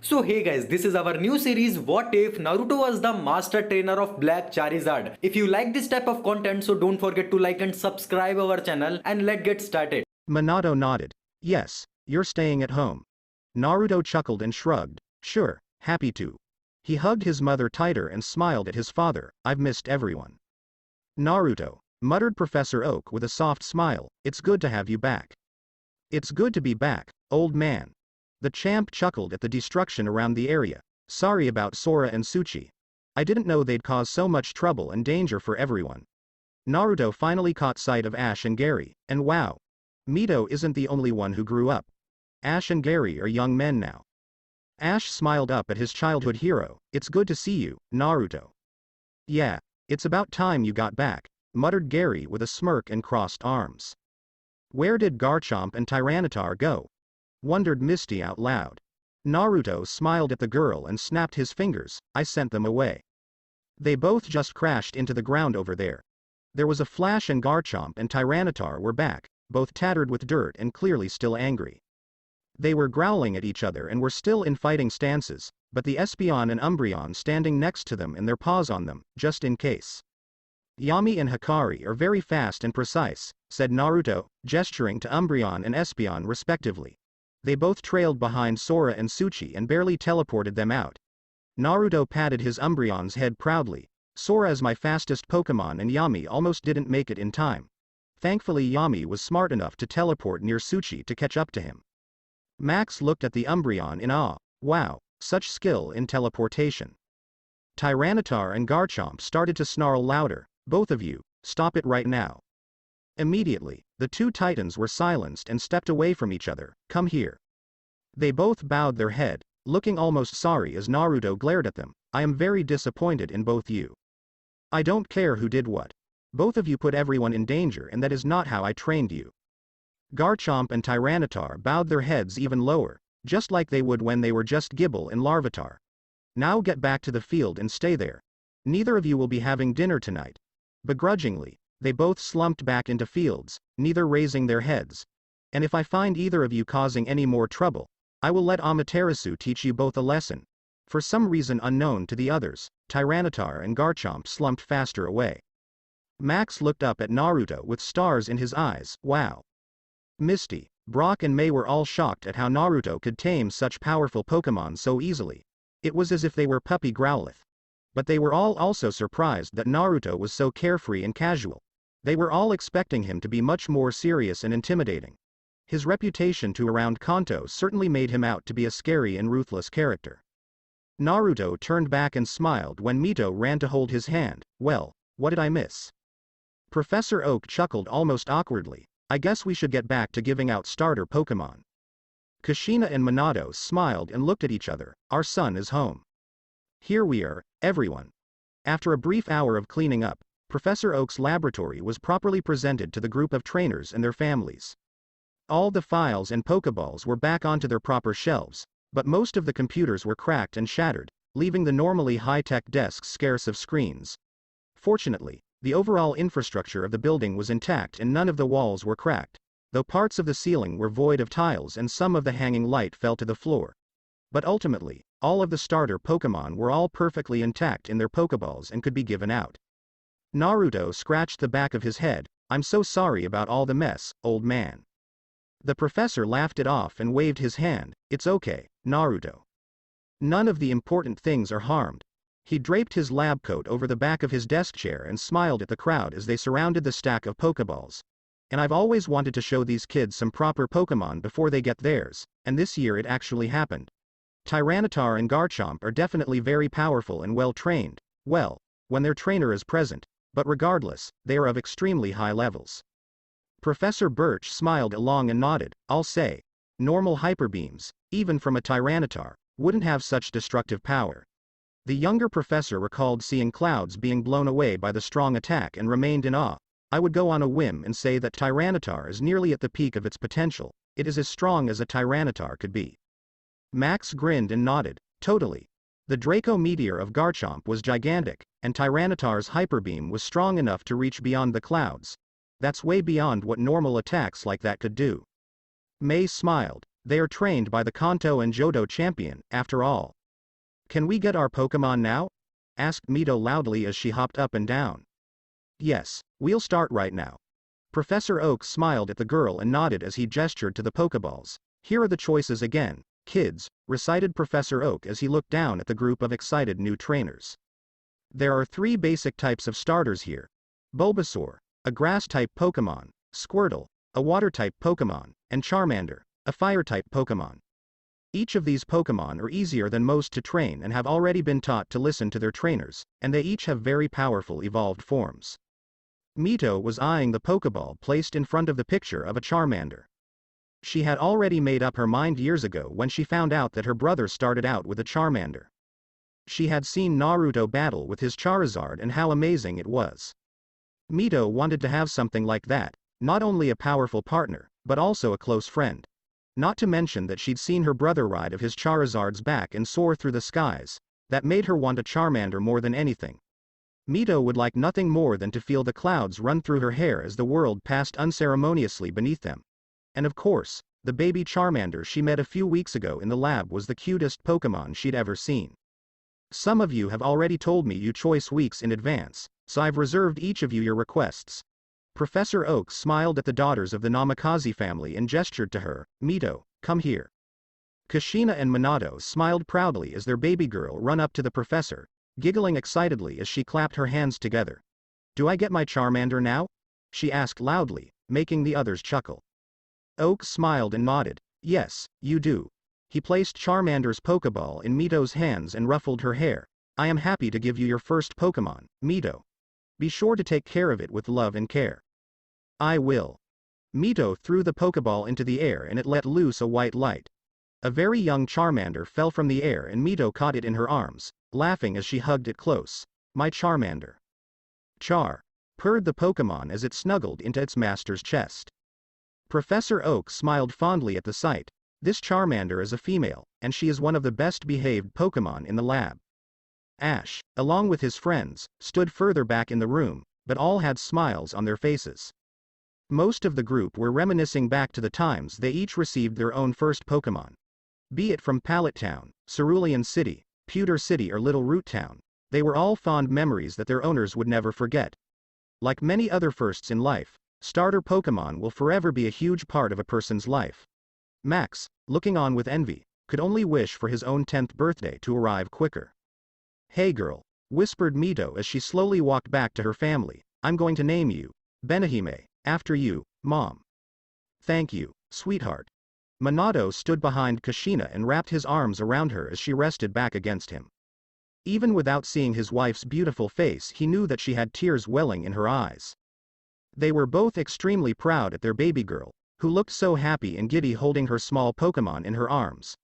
So hey guys, this is our new series What If Naruto was the master trainer of Black Charizard. If you like this type of content, so don't forget to like and subscribe our channel and let's get started. Minato nodded. Yes, you're staying at home. Naruto chuckled and shrugged. Sure, happy to. He hugged his mother tighter and smiled at his father. I've missed everyone. Naruto, muttered Professor Oak with a soft smile, it's good to have you back. It's good to be back, old man. The champ chuckled at the destruction around the area. Sorry about Sora and Tsuchi. I didn't know they'd cause so much trouble and danger for everyone. Naruto finally caught sight of Ash and Gary, and wow. Mito isn't the only one who grew up. Ash and Gary are young men now. Ash smiled up at his childhood hero. It's good to see you, Naruto. Yeah, it's about time you got back, muttered Gary with a smirk and crossed arms. Where did Garchomp and Tyranitar go? Wondered Misty out loud. Naruto smiled at the girl and snapped his fingers. I sent them away. They both just crashed into the ground over there. There was a flash and Garchomp and Tyranitar were back, both tattered with dirt and clearly still angry. They were growling at each other and were still in fighting stances, but the Espeon and Umbreon standing next to them and their paws on them, just in case. Yami and Hikari are very fast and precise, said Naruto, gesturing to Umbreon and Espeon respectively. They both trailed behind Sora and Tsuchi and barely teleported them out. Naruto patted his Umbreon's head proudly. Sora is my fastest Pokemon and Yami almost didn't make it in time. Thankfully Yami was smart enough to teleport near Tsuchi to catch up to him. Max looked at the Umbreon in awe. Wow, such skill in teleportation. Tyranitar and Garchomp started to snarl louder. Both of you, stop it right now. Immediately, the two titans were silenced and stepped away from each other. Come here. They both bowed their head, looking almost sorry as Naruto glared at them. I am very disappointed in both you. I don't care who did what. Both of you put everyone in danger and that is not how I trained you. Garchomp and Tyranitar bowed their heads even lower, just like they would when they were just Gible and Larvitar. Now get back to the field and stay there. Neither of you will be having dinner tonight. Begrudgingly, they both slumped back into fields, neither raising their heads. And if I find either of you causing any more trouble, I will let Amaterasu teach you both a lesson. For some reason unknown to the others, Tyranitar and Garchomp slumped faster away. Max looked up at Naruto with stars in his eyes. Wow. Misty, Brock and May were all shocked at how Naruto could tame such powerful Pokemon so easily. It was as if they were puppy Growlithe. But they were all also surprised that Naruto was so carefree and casual. They were all expecting him to be much more serious and intimidating. His reputation to around Kanto certainly made him out to be a scary and ruthless character. Naruto turned back and smiled when Mito ran to hold his hand. Well, what did I miss? Professor Oak chuckled almost awkwardly. I guess we should get back to giving out starter Pokemon. Kushina and Minato smiled and looked at each other. Our son is home. Here we are, everyone. After a brief hour of cleaning up, Professor Oak's laboratory was properly presented to the group of trainers and their families. All the files and Pokeballs were back onto their proper shelves, but most of the computers were cracked and shattered, leaving the normally high-tech desks scarce of screens. Fortunately, the overall infrastructure of the building was intact and none of the walls were cracked, though parts of the ceiling were void of tiles and some of the hanging light fell to the floor. But ultimately, all of the starter Pokemon were all perfectly intact in their Pokeballs and could be given out. Naruto scratched the back of his head. I'm so sorry about all the mess, old man. The professor laughed it off and waved his hand. It's okay, Naruto. None of the important things are harmed. He draped his lab coat over the back of his desk chair and smiled at the crowd as they surrounded the stack of Pokeballs. And I've always wanted to show these kids some proper Pokemon before they get theirs, and this year it actually happened. Tyranitar and Garchomp are definitely very powerful and well trained, well, when their trainer is present, but regardless, they are of extremely high levels. Professor Birch smiled along and nodded. I'll say, normal hyper beams, even from a Tyranitar, wouldn't have such destructive power. The younger professor recalled seeing clouds being blown away by the strong attack and remained in awe. I would go on a whim and say that Tyranitar is nearly at the peak of its potential. It is as strong as a Tyranitar could be. Max grinned and nodded. Totally. The Draco Meteor of Garchomp was gigantic, and Tyranitar's Hyper Beam was strong enough to reach beyond the clouds. That's way beyond what normal attacks like that could do. May smiled. They are trained by the Kanto and Johto champion, after all. Can we get our Pokemon now? Asked Mito loudly as she hopped up and down. Yes, we'll start right now. Professor Oak smiled at the girl and nodded as he gestured to the Pokeballs. Here are the choices again, kids, recited Professor Oak as he looked down at the group of excited new trainers. There are 3 basic types of starters here. Bulbasaur, a grass-type Pokemon, Squirtle, a water-type Pokemon, and Charmander, a fire-type Pokemon. Each of these Pokemon are easier than most to train and have already been taught to listen to their trainers, and they each have very powerful evolved forms. Mito was eyeing the Pokeball placed in front of the picture of a Charmander. She had already made up her mind years ago when she found out that her brother started out with a Charmander. She had seen Naruto battle with his Charizard and how amazing it was. Mito wanted to have something like that, not only a powerful partner, but also a close friend. Not to mention that she'd seen her brother ride of his Charizard's back and soar through the skies. That made her want a Charmander more than anything. Mito would like nothing more than to feel the clouds run through her hair as the world passed unceremoniously beneath them. And of course, the baby Charmander she met a few weeks ago in the lab was the cutest Pokemon she'd ever seen. Some of you have already told me you choice weeks in advance, so I've reserved each of you your requests. Professor Oak smiled at the daughters of the Namikaze family and gestured to her. Mito, come here. Kushina and Minato smiled proudly as their baby girl ran up to the professor, giggling excitedly as she clapped her hands together. Do I get my Charmander now? She asked loudly, making the others chuckle. Oak smiled and nodded. Yes, you do. He placed Charmander's Pokeball in Mito's hands and ruffled her hair. I am happy to give you your first Pokemon, Mito. Be sure to take care of it with love and care. I will. Mito threw the Pokeball into the air and it let loose a white light. A very young Charmander fell from the air and Mito caught it in her arms, laughing as she hugged it close. My Charmander. Char. Purred the Pokemon as it snuggled into its master's chest. Professor Oak smiled fondly at the sight. This Charmander is a female, and she is one of the best behaved Pokemon in the lab. Ash, along with his friends, stood further back in the room, but all had smiles on their faces. Most of the group were reminiscing back to the times they each received their own first Pokemon. Be it from Pallet Town, Cerulean City, Pewter City or Little Root Town, they were all fond memories that their owners would never forget. Like many other firsts in life, starter Pokemon will forever be a huge part of a person's life. Max, looking on with envy, could only wish for his own 10th birthday to arrive quicker. Hey girl, whispered Mito as she slowly walked back to her family, I'm going to name you Benihime, after you, Mom. Thank you, sweetheart. Minato stood behind Kushina and wrapped his arms around her as she rested back against him. Even without seeing his wife's beautiful face, he knew that she had tears welling in her eyes. They were both extremely proud at their baby girl, who looked so happy and giddy holding her small Pokemon in her arms.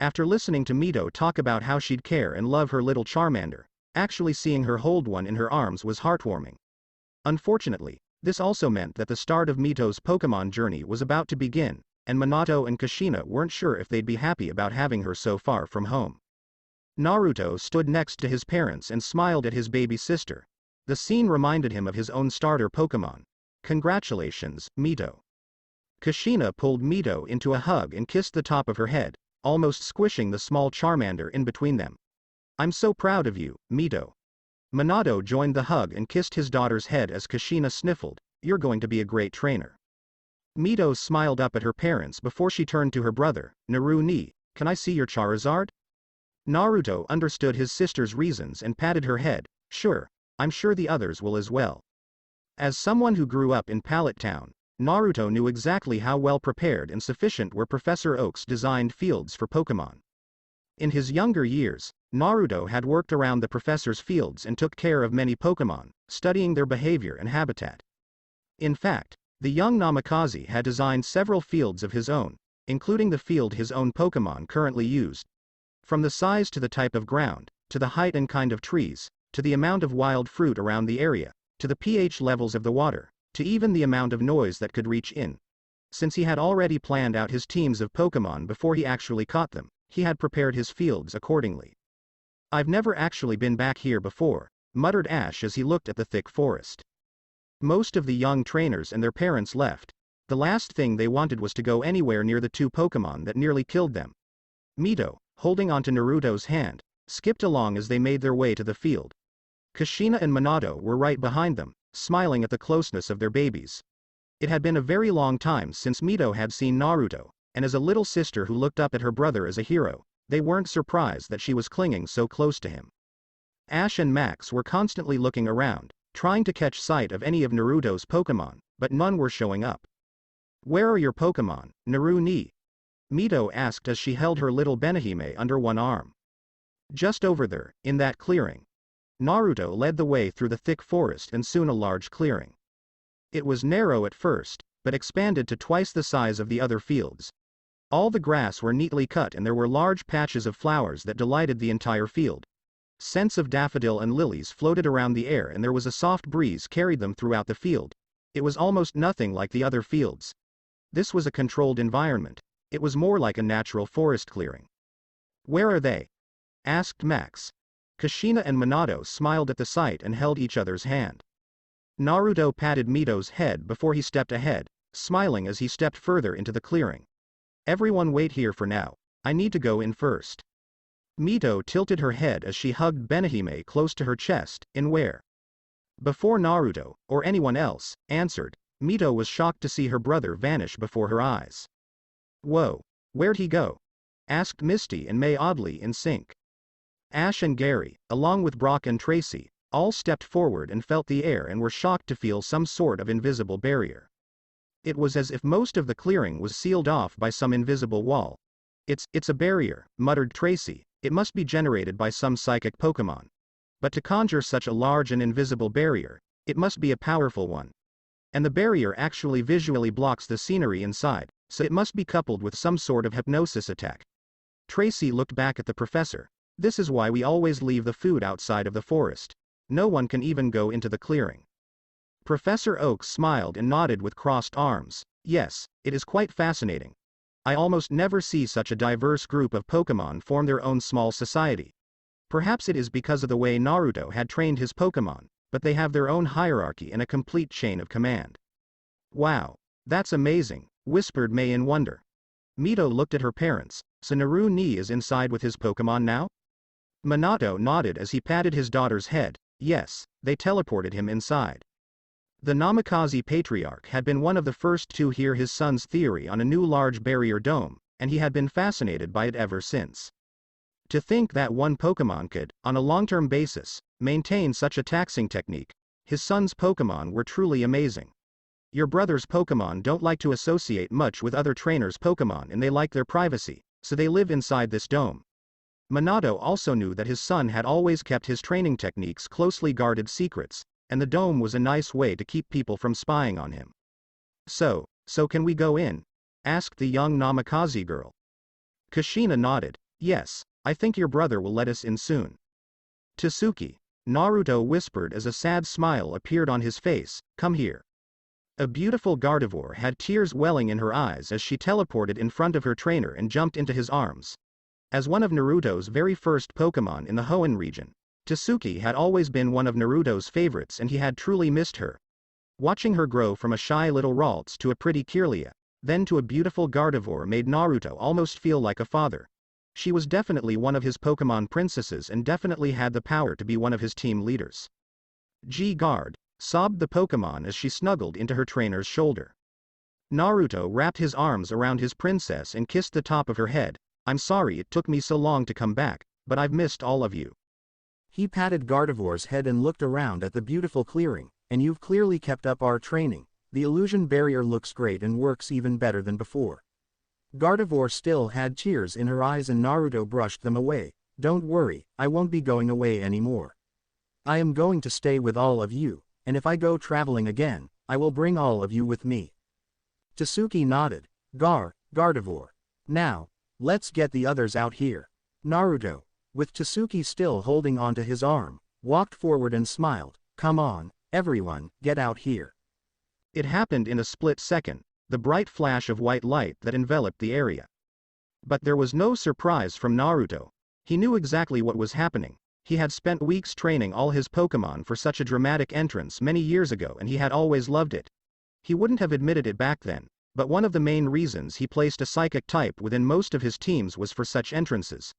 After listening to Mito talk about how she'd care and love her little Charmander, actually seeing her hold one in her arms was heartwarming. Unfortunately, this also meant that the start of Mito's Pokemon journey was about to begin, and Minato and Kushina weren't sure if they'd be happy about having her so far from home. Naruto stood next to his parents and smiled at his baby sister. The scene reminded him of his own starter Pokemon. Congratulations, Mito. Kushina pulled Mito into a hug and kissed the top of her head, almost squishing the small Charmander in between them. I'm so proud of you, Mito. Minato joined the hug and kissed his daughter's head as Kushina sniffled, you're going to be a great trainer. Mito smiled up at her parents before she turned to her brother, Naru, can I see your Charizard? Naruto understood his sister's reasons and patted her head, sure, I'm sure the others will as well. As someone who grew up in Pallet Town, Naruto knew exactly how well prepared and sufficient were Professor Oak's designed fields for Pokemon. In his younger years, Naruto had worked around the professor's fields and took care of many Pokemon, studying their behavior and habitat. In fact, the young Namikaze had designed several fields of his own, including the field his own Pokemon currently used. From the size to the type of ground, to the height and kind of trees, to the amount of wild fruit around the area, to the pH levels of the water, to even the amount of noise that could reach in. Since he had already planned out his teams of Pokemon before he actually caught them, he had prepared his fields accordingly. I've never actually been back here before, muttered Ash as he looked at the thick forest. Most of the young trainers and their parents left, The last thing they wanted was to go anywhere near the two Pokemon that nearly killed them. Mito, holding onto Naruto's hand, skipped along as they made their way to the field. Kushina and Minato were right behind them, smiling at the closeness of their babies. It had been a very long time since Mito had seen Naruto, and as a little sister who looked up at her brother as a hero, they weren't surprised that she was clinging so close to him. Ash and Max were constantly looking around, trying to catch sight of any of Naruto's Pokemon, but none were showing up. "Where are your Pokemon, Naru-ni?" Mito asked as she held her little Benihime under one arm. "Just over there, in that clearing." Naruto led the way through the thick forest and soon a large clearing. It was narrow at first, but expanded to twice the size of the other fields. All the grass were neatly cut and there were large patches of flowers that delighted the entire field. Scents of daffodil and lilies floated around the air and there was a soft breeze carried them throughout the field. It was almost nothing like the other fields. This was a controlled environment. It was more like a natural forest clearing. "Where are they?" asked Max. Kushina and Minato smiled at the sight and held each other's hand. Naruto patted Mito's head before he stepped ahead, smiling as he stepped further into the clearing. "Everyone wait here for now. I need to go in first." Mito tilted her head as she hugged Benihime close to her chest, in where? Before Naruto, or anyone else, answered, Mito was shocked to see her brother vanish before her eyes. "Whoa, where'd he go?" asked Misty and May oddly in sync. Ash and Gary, along with Brock and Tracy, all stepped forward and felt the air and were shocked to feel some sort of invisible barrier. It was as if most of the clearing was sealed off by some invisible wall. It's a barrier," muttered Tracy. "It must be generated by some psychic Pokemon. But to conjure such a large and invisible barrier, it must be a powerful one. And the barrier actually visually blocks the scenery inside, so it must be coupled with some sort of hypnosis attack." Tracy looked back at the professor. "This is why we always leave the food outside of the forest. No one can even go into the clearing." Professor Oak smiled and nodded with crossed arms. "Yes, it is quite fascinating. I almost never see such a diverse group of Pokemon form their own small society. Perhaps it is because of the way Naruto had trained his Pokemon, but they have their own hierarchy and a complete chain of command." "Wow, that's amazing," whispered May in wonder. Mito looked at her parents. "So Naru-ni is inside with his Pokemon now?" Minato nodded as he patted his daughter's head. "Yes, they teleported him inside." The Namikaze Patriarch had been one of the first to hear his son's theory on a new large barrier dome, and he had been fascinated by it ever since. To think that one Pokemon could, on a long-term basis, maintain such a taxing technique, his son's Pokemon were truly amazing. Your brother's Pokemon don't like to associate much with other trainers' Pokemon and they like their privacy, so they live inside this dome. Minato also knew that his son had always kept his training techniques closely guarded secrets, and the dome was a nice way to keep people from spying on him. So can we go in?" asked the young Namikaze girl. Kushina nodded. "Yes, I think your brother will let us in soon." "Tsuki," Naruto whispered as a sad smile appeared on his face, "come here." A beautiful Gardevoir had tears welling in her eyes as she teleported in front of her trainer and jumped into his arms. As one of Naruto's very first Pokemon in the Hoenn region, Tsuki had always been one of Naruto's favorites and he had truly missed her. Watching her grow from a shy little Ralts to a pretty Kirlia, then to a beautiful Gardevoir made Naruto almost feel like a father. She was definitely one of his Pokemon princesses and definitely had the power to be one of his team leaders. "G-Guard," sobbed the Pokemon as she snuggled into her trainer's shoulder. Naruto wrapped his arms around his princess and kissed the top of her head. "I'm sorry it took me so long to come back, but I've missed all of you." He patted Gardevoir's head and looked around at the beautiful clearing. "And you've clearly kept up our training. The illusion barrier looks great and works even better than before." Gardevoir still had tears in her eyes and Naruto brushed them away. "Don't worry, I won't be going away anymore. I am going to stay with all of you, and if I go traveling again, I will bring all of you with me." Tsuki nodded. Gardevoir. "Now, let's get the others out here." Naruto, with Tsuki still holding onto his arm, walked forward and smiled. "Come on, everyone, get out here." It happened in a split second, the bright flash of white light that enveloped the area. But there was no surprise from Naruto. He knew exactly what was happening. He had spent weeks training all his Pokemon for such a dramatic entrance many years ago and he had always loved it. He wouldn't have admitted it back then, But one of the main reasons he placed a psychic type within most of his teams was for such entrances.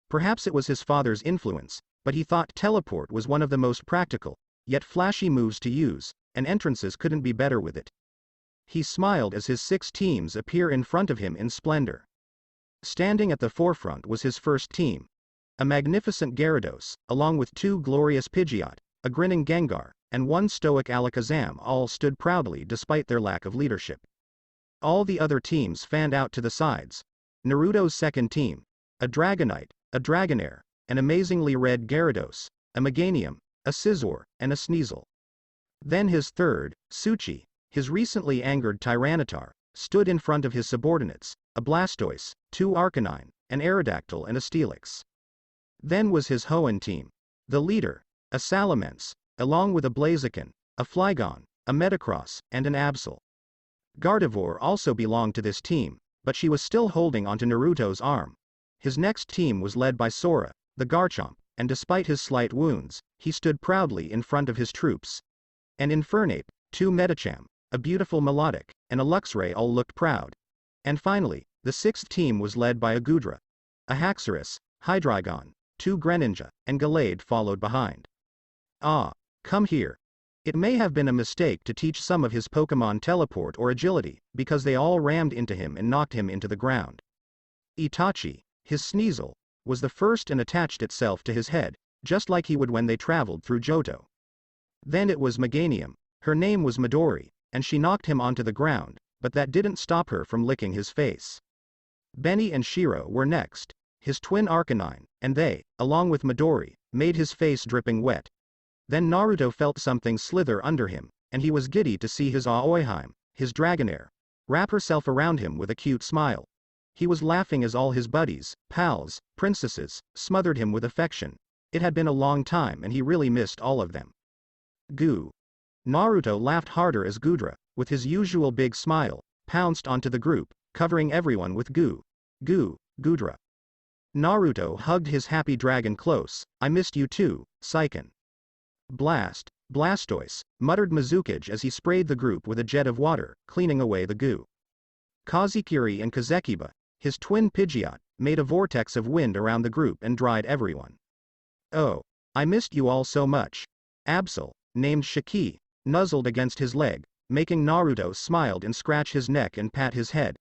Perhaps it was his father's influence, but he thought teleport was one of the most practical, yet flashy moves to use, and entrances couldn't be better with it. He smiled as his 6 teams appear in front of him in splendor. Standing at the forefront was his first team. A magnificent Gyarados, along with 2 glorious Pidgeot, a grinning Gengar, and 1 stoic Alakazam all stood proudly despite their lack of leadership. All the other teams fanned out to the sides. Naruto's second team, a Dragonite, a Dragonair, an amazingly red Gyarados, a Meganium, a Scizor, and a Sneasel. Then his third, Suchi, his recently angered Tyranitar, stood in front of his subordinates, a Blastoise, 2 Arcanine, an Aerodactyl and a Steelix. Then was his Hoenn team. The leader, a Salamence, along with a Blaziken, a Flygon, a Metagross, and an Absol. Gardevoir also belonged to this team, but she was still holding onto Naruto's arm. His next team was led by Sora, the Garchomp, and despite his slight wounds, he stood proudly in front of his troops. An Infernape, 2 Medicham, a beautiful Melodic, and a Luxray all looked proud. And finally, the 6th team was led by a Gudra, a Haxorus, Hydreigon, 2 Greninja, and Gallade followed behind. Ah, come here. It may have been a mistake to teach some of his Pokémon teleport or agility, because they all rammed into him and knocked him into the ground. Itachi, his Sneasel, was the first and attached itself to his head, just like he would when they traveled through Johto. Then it was Meganium, her name was Midori, and she knocked him onto the ground, but that didn't stop her from licking his face. Benny and Shiro were next, his twin Arcanine, and they, along with Midori, made his face dripping wet. Then Naruto felt something slither under him, and he was giddy to see his Aoiheim, his Dragonair, wrap herself around him with a cute smile. He was laughing as all his buddies, pals, princesses, smothered him with affection. It had been a long time and he really missed all of them. Goo. Naruto laughed harder as Gudra, with his usual big smile, pounced onto the group, covering everyone with goo. Goo, Gudra. Naruto hugged his happy dragon close. I missed you too, Saiken. Blast, Blastoise, muttered Mizukage as he sprayed the group with a jet of water, cleaning away the goo. Kazekiri and Kazekiba, his twin Pidgeot, made a vortex of wind around the group and dried everyone. Oh, I missed you all so much. Absol, named Shiki, nuzzled against his leg, making Naruto smile and scratch his neck and pat his head.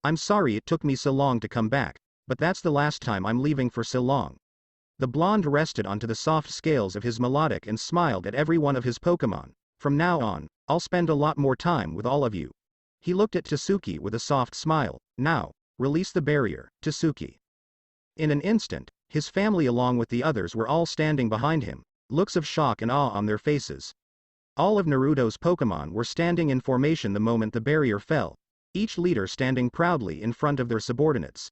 I'm sorry it took me so long to come back, but that's the last time I'm leaving for so long. The blonde rested onto the soft scales of his Melodic and smiled at every one of his Pokémon. From now on, I'll spend a lot more time with all of you. He looked at Tsuki with a soft smile. Now, release the barrier, Tsuki. In an instant, his family along with the others were all standing behind him, looks of shock and awe on their faces. All of Naruto's Pokémon were standing in formation the moment the barrier fell, each leader standing proudly in front of their subordinates.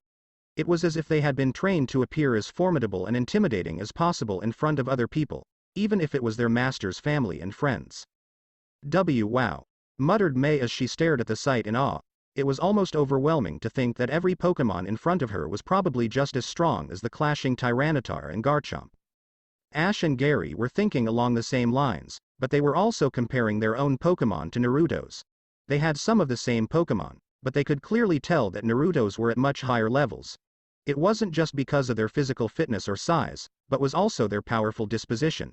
It was as if they had been trained to appear as formidable and intimidating as possible in front of other people, even if it was their master's family and friends. Wow! Muttered Mei as she stared at the sight in awe. It was almost overwhelming to think that every Pokémon in front of her was probably just as strong as the clashing Tyranitar and Garchomp. Ash and Gary were thinking along the same lines, but they were also comparing their own Pokémon to Naruto's. They had some of the same Pokémon, but they could clearly tell that Naruto's were at much higher levels. It wasn't just because of their physical fitness or size, but was also their powerful disposition.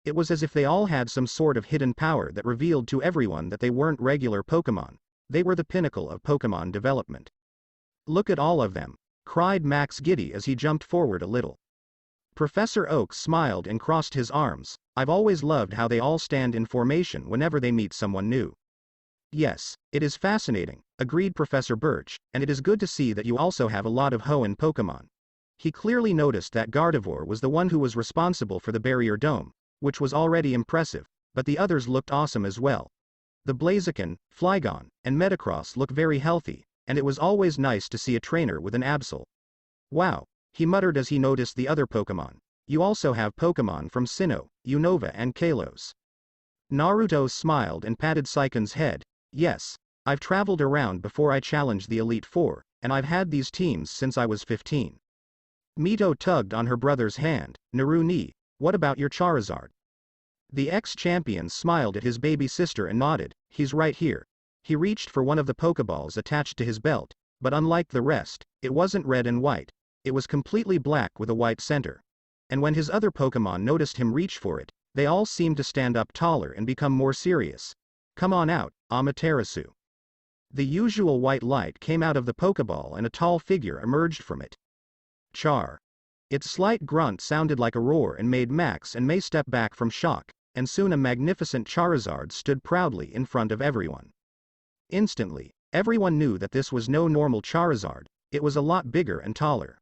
It was as if they all had some sort of hidden power that revealed to everyone that they weren't regular Pokémon. They were the pinnacle of Pokémon development. Look at all of them, cried Max giddy as he jumped forward a little. Professor Oak smiled and crossed his arms. I've always loved how they all stand in formation whenever they meet someone new. Yes, it is fascinating, agreed Professor Birch, and it is good to see that you also have a lot of Hoenn Pokémon. He clearly noticed that Gardevoir was the one who was responsible for the barrier dome, which was already impressive, but the others looked awesome as well. The Blaziken, Flygon, and Metagross look very healthy, and it was always nice to see a trainer with an Absol. Wow, he muttered as he noticed the other Pokémon. You also have Pokémon from Sinnoh, Unova and Kalos. Naruto smiled and patted Saiken's head. Yes, I've traveled around before I challenged the Elite Four, and I've had these teams since I was 15. Mito tugged on her brother's hand. Naru-ni, what about your Charizard? The ex-champion smiled at his baby sister and nodded. He's right here. He reached for one of the Pokeballs attached to his belt, but unlike the rest, it wasn't red and white. It was completely black with a white center. And when his other Pokemon noticed him reach for it, they all seemed to stand up taller and become more serious. Come on out, Amaterasu. The usual white light came out of the Pokeball and a tall figure emerged from it. Char. Its slight grunt sounded like a roar and made Max and May step back from shock, and soon a magnificent Charizard stood proudly in front of everyone. Instantly, everyone knew that this was no normal Charizard, it was a lot bigger and taller.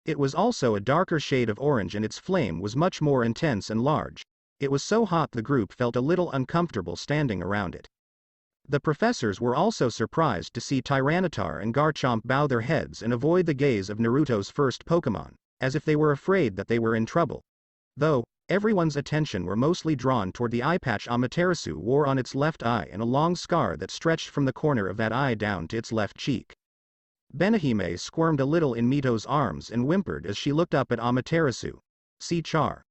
It was also a darker shade of orange and its flame was much more intense and large. It was so hot the group felt a little uncomfortable standing around it. The professors were also surprised to see Tyranitar and Garchomp bow their heads and avoid the gaze of Naruto's first Pokemon, as if they were afraid that they were in trouble. Though, everyone's attention were mostly drawn toward the eye patch Amaterasu wore on its left eye and a long scar that stretched from the corner of that eye down to its left cheek. Benihime squirmed a little in Mito's arms and whimpered as she looked up at Amaterasu. See Char.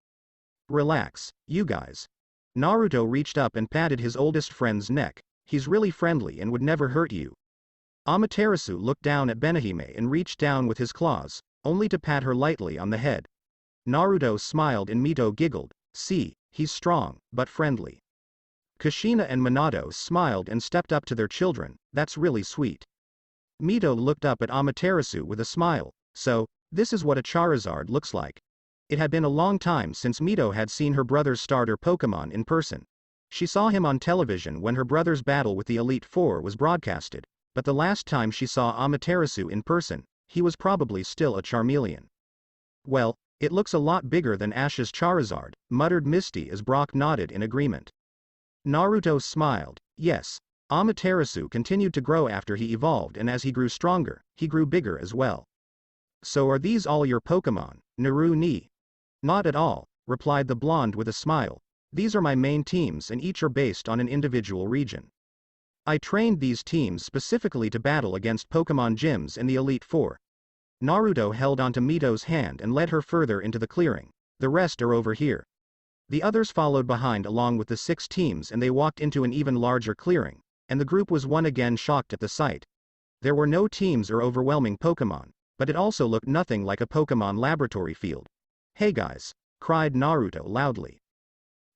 Relax, you guys. Naruto reached up and patted his oldest friend's neck. He's really friendly and would never hurt you. Amaterasu looked down at Benihime and reached down with his claws, only to pat her lightly on the head. Naruto smiled and Mito giggled. See, he's strong, but friendly. Kushina and Minato smiled and stepped up to their children. That's really sweet. Mito looked up at Amaterasu with a smile. So, this is what a Charizard looks like. It had been a long time since Mito had seen her brother's starter Pokemon in person. She saw him on television when her brother's battle with the Elite Four was broadcasted, but the last time she saw Amaterasu in person, he was probably still a Charmeleon. Well, it looks a lot bigger than Ash's Charizard, muttered Misty as Brock nodded in agreement. Naruto smiled. Yes, Amaterasu continued to grow after he evolved and as he grew stronger, he grew bigger as well. So are these all your Pokemon, Naru-ni? Not at all, replied the blonde with a smile. These are my main teams and each are based on an individual region. I trained these teams specifically to battle against Pokemon gyms and the Elite Four. Naruto held onto Mito's hand and led her further into the clearing. The rest are over here. The others followed behind along with the 6 teams and they walked into an even larger clearing, and the group was once again shocked at the sight. There were no teams or overwhelming Pokemon, but it also looked nothing like a Pokemon laboratory field. Hey guys! Cried Naruto loudly.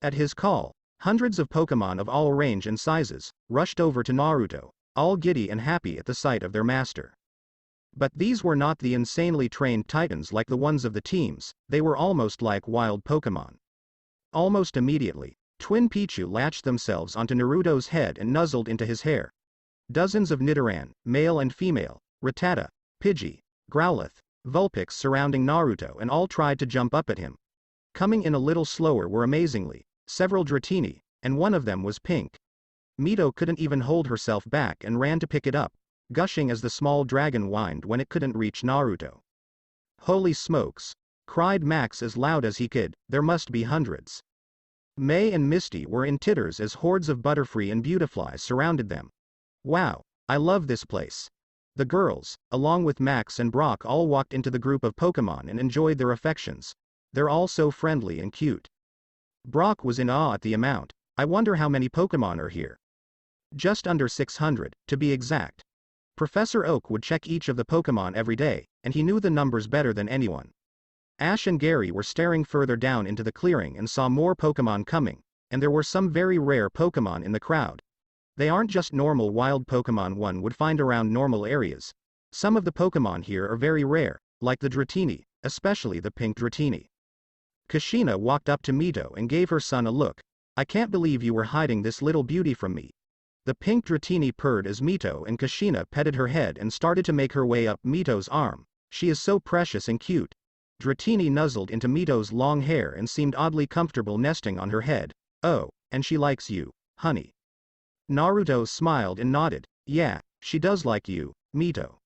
At his call, hundreds of Pokemon of all range and sizes rushed over to Naruto, all giddy and happy at the sight of their master. But these were not the insanely trained titans like the ones of the teams, they were almost like wild Pokemon. Almost immediately, Twin Pichu latched themselves onto Naruto's head and nuzzled into his hair. Dozens of Nidoran, male and female, Rattata, Pidgey, Growlithe, Vulpix surrounding Naruto and all tried to jump up at him. Coming in a little slower were amazingly several Dratini, and one of them was pink. Mito couldn't even hold herself back and ran to pick it up, gushing as the small dragon whined when it couldn't reach Naruto. Holy smokes! Cried Max as loud as he could, there must be hundreds. May and Misty were in titters as hordes of Butterfree and Beautifly surrounded them. Wow, I love this place. The girls, along with Max and Brock all walked into the group of Pokemon and enjoyed their affections. They're all so friendly and cute. Brock was in awe at the amount. I wonder how many Pokemon are here. Just under 600, to be exact. Professor Oak would check each of the Pokemon every day, and he knew the numbers better than anyone. Ash and Gary were staring further down into the clearing and saw more Pokemon coming, and there were some very rare Pokemon in the crowd. They aren't just normal wild Pokemon one would find around normal areas. Some of the Pokemon here are very rare, like the Dratini, especially the pink Dratini. Kushina walked up to Mito and gave her son a look. I can't believe you were hiding this little beauty from me. The pink Dratini purred as Mito and Kushina petted her head and started to make her way up Mito's arm. She is so precious and cute. Dratini nuzzled into Mito's long hair and seemed oddly comfortable nesting on her head. Oh, and she likes you, honey. Naruto smiled and nodded. Yeah, she does like you, Mito.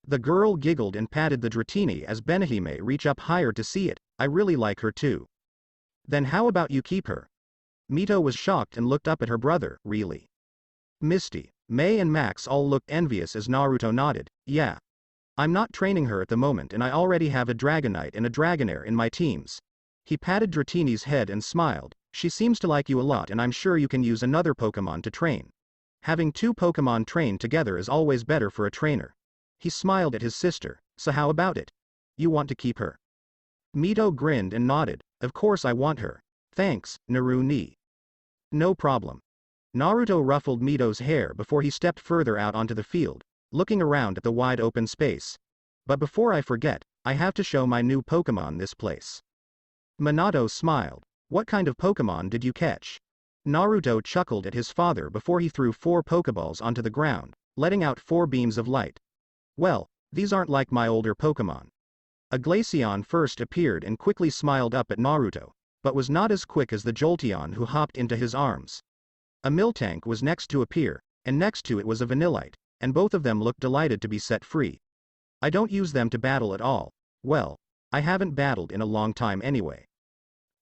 The girl giggled and patted the Dratini as Benihime reached up higher to see it. I really like her too. Then how about you keep her? Mito was shocked and looked up at her brother. Really? Misty, May and Max all looked envious as Naruto nodded. Yeah. I'm not training her at the moment and I already have a Dragonite and a Dragonair in my teams. He patted Dratini's head and smiled. She seems to like you a lot and I'm sure you can use another Pokemon to train. Having two Pokemon trained together is always better for a trainer. He smiled at his sister, so how about it? You want to keep her? Mito grinned and nodded, of course I want her. Thanks, Naru-ni. No problem. Naruto ruffled Mito's hair before he stepped further out onto the field, looking around at the wide open space. But before I forget, I have to show my new Pokemon this place. Minato smiled. What kind of Pokemon did you catch? Naruto chuckled at his father before he threw 4 Pokeballs onto the ground, letting out 4 beams of light. Well, these aren't like my older Pokemon. A Glaceon first appeared and quickly smiled up at Naruto, but was not as quick as the Jolteon who hopped into his arms. A Miltank was next to appear, and next to it was a Vanillite, and both of them looked delighted to be set free. I don't use them to battle at all. Well, I haven't battled in a long time anyway.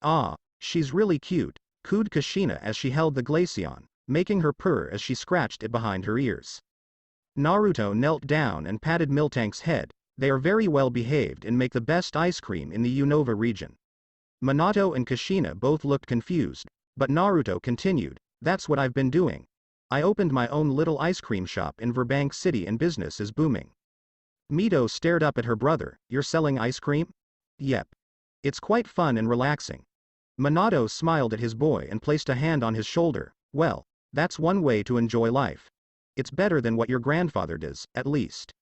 Ah, she's really cute, cooed Kushina as she held the Glaceon, making her purr as she scratched it behind her ears. Naruto knelt down and patted Miltank's head. They are very well behaved and make the best ice cream in the Unova region. Minato and Kushina both looked confused, but Naruto continued, that's what I've been doing. I opened my own little ice cream shop in Verbank City and business is booming. Mito stared up at her brother, you're selling ice cream? Yep. It's quite fun and relaxing. Minato smiled at his boy and placed a hand on his shoulder, well, that's one way to enjoy life. It's better than what your grandfather does, at least.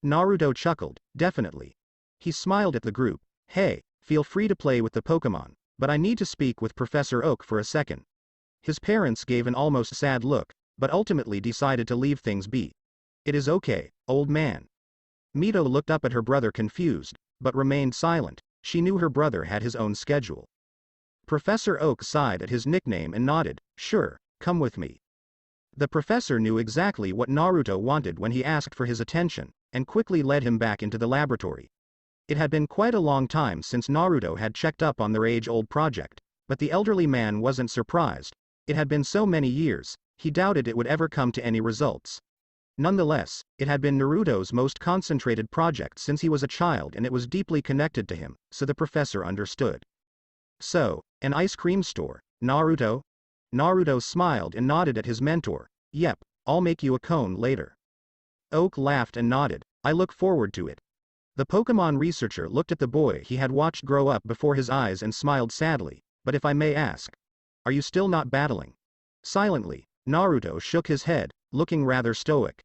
Naruto chuckled, definitely. He smiled at the group, hey, feel free to play with the Pokemon, but I need to speak with Professor Oak for a second. His parents gave an almost sad look, but ultimately decided to leave things be. It is okay, old man. Mito looked up at her brother confused, but remained silent. She knew her brother had his own schedule. Professor Oak sighed at his nickname and nodded, sure, come with me. The professor knew exactly what Naruto wanted when he asked for his attention, and quickly led him back into the laboratory. It had been quite a long time since Naruto had checked up on their age-old project, but the elderly man wasn't surprised. It had been so many years, he doubted it would ever come to any results. Nonetheless, it had been Naruto's most concentrated project since he was a child and it was deeply connected to him, so the professor understood. So, an ice cream store, Naruto? Naruto smiled and nodded at his mentor, yep, I'll make you a cone later. Oak laughed and nodded, I look forward to it. The Pokemon researcher looked at the boy he had watched grow up before his eyes and smiled sadly, but if I may ask, are you still not battling? Silently, Naruto shook his head, looking rather stoic.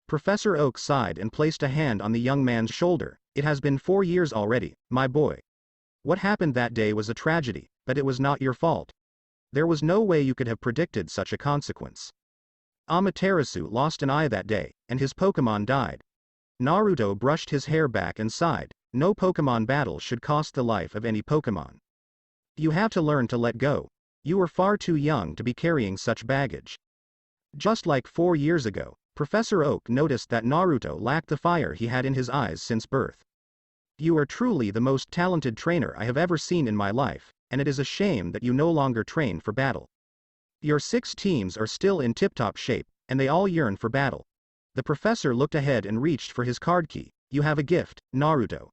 Professor Oak sighed and placed a hand on the young man's shoulder, it has been 4 years already, my boy. What happened that day was a tragedy, but it was not your fault. There was no way you could have predicted such a consequence. Amaterasu lost an eye that day, and his Pokemon died. Naruto brushed his hair back and sighed, no Pokemon battle should cost the life of any Pokemon. You have to learn to let go. You were far too young to be carrying such baggage. Just like 4 years ago, Professor Oak noticed that Naruto lacked the fire he had in his eyes since birth. You are truly the most talented trainer I have ever seen in my life, and it is a shame that you no longer train for battle. Your 6 teams are still in tip-top shape, and they all yearn for battle. The professor looked ahead and reached for his card key, you have a gift, Naruto.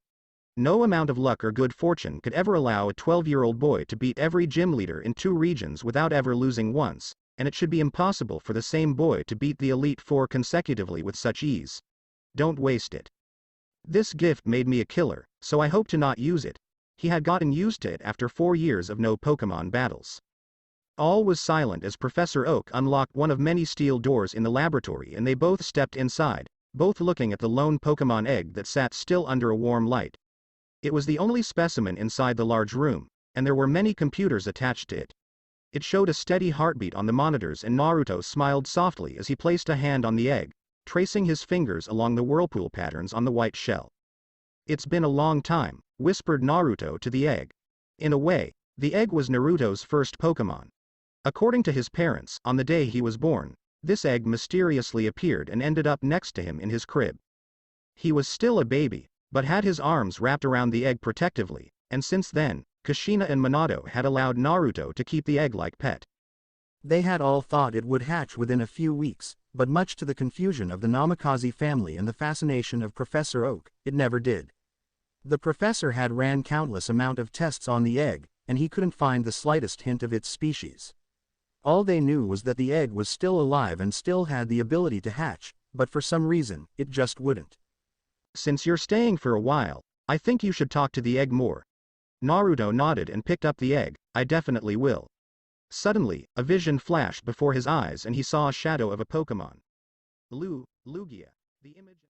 No amount of luck or good fortune could ever allow a 12-year-old boy to beat every gym leader in 2 regions without ever losing once, and it should be impossible for the same boy to beat the Elite Four consecutively with such ease. Don't waste it. This gift made me a killer, so I hope to not use it. He had gotten used to it after 4 years of no Pokemon battles. All was silent as Professor Oak unlocked one of many steel doors in the laboratory and they both stepped inside, both looking at the lone Pokemon egg that sat still under a warm light. It was the only specimen inside the large room, and there were many computers attached to it. It showed a steady heartbeat on the monitors and Naruto smiled softly as he placed a hand on the egg, tracing his fingers along the whirlpool patterns on the white shell. It's been a long time, whispered Naruto to the egg. In a way, the egg was Naruto's first Pokemon. According to his parents, on the day he was born, this egg mysteriously appeared and ended up next to him in his crib. He was still a baby, but had his arms wrapped around the egg protectively, and since then, Kushina and Minato had allowed Naruto to keep the egg like pet. They had all thought it would hatch within a few weeks, but much to the confusion of the Namikaze family and the fascination of Professor Oak, it never did. The professor had ran countless amount of tests on the egg, and he couldn't find the slightest hint of its species. All they knew was that the egg was still alive and still had the ability to hatch, but for some reason, it just wouldn't. Since you're staying for a while, I think you should talk to the egg more. Naruto nodded and picked up the egg. I definitely will. Suddenly, a vision flashed before his eyes and he saw a shadow of a Pokemon. Lugia. The image